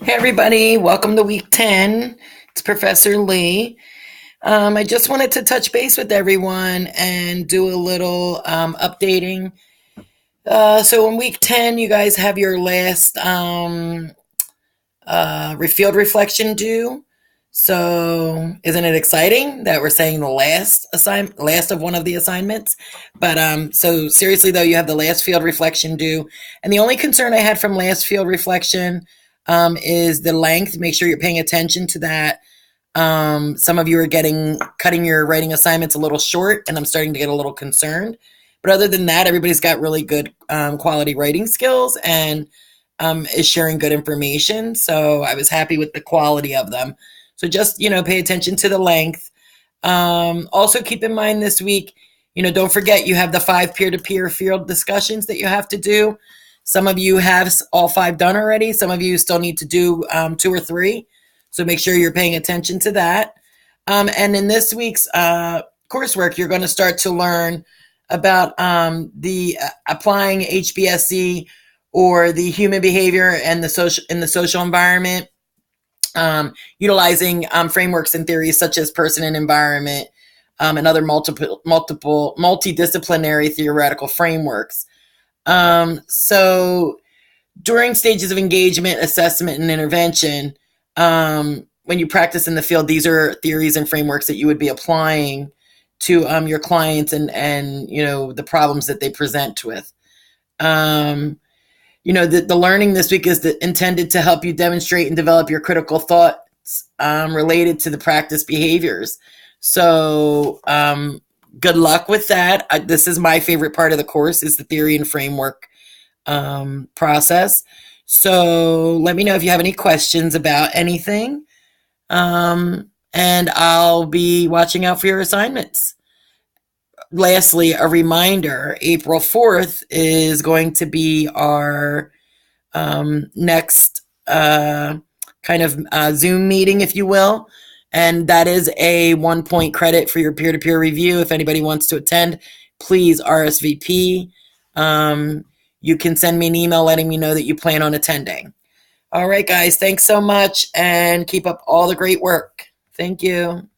Hey everybody, welcome to week 10. It's Professor Lee. I just wanted to touch base with everyone and do a little updating. So in week 10, you guys have your last field reflection due. So isn't it exciting that we're saying the last of one of the assignments? But so seriously though, you have the last field reflection due, and the only concern I had from last field reflection is the length. Make sure you're paying attention to that. Some of you are cutting your writing assignments a little short, and I'm starting to get a little concerned. But other than that, everybody's got really good quality writing skills and is sharing good information. So I was happy with the quality of them. So just, pay attention to the length. Also keep in mind this week, don't forget you have the 5 peer-to-peer field discussions that you have to do. Some of you have all 5 done already. Some of you still need to do 2 or 3. So make sure you're paying attention to that. And in this week's coursework, you're going to start to learn about the applying HBSE or the human behavior and the social environment, utilizing frameworks and theories such as person and environment, and other multidisciplinary theoretical frameworks. So during stages of engagement, assessment, and intervention, when you practice in the field, these are theories and frameworks that you would be applying to your clients and the problems that they present with. The learning this week is intended to help you demonstrate and develop your critical thoughts related to the practice behaviors. So good luck with that. This is my favorite part of the course, is the theory and framework process. So let me know if you have any questions about anything. And I'll be watching out for your assignments. Lastly, a reminder, April 4th is going to be our next Zoom meeting, if you will. And that is a 1-point credit for your peer-to-peer review. If anybody wants to attend, please RSVP. You can send me an email letting me know that you plan on attending. All right, guys, thanks so much, and keep up all the great work. Thank you.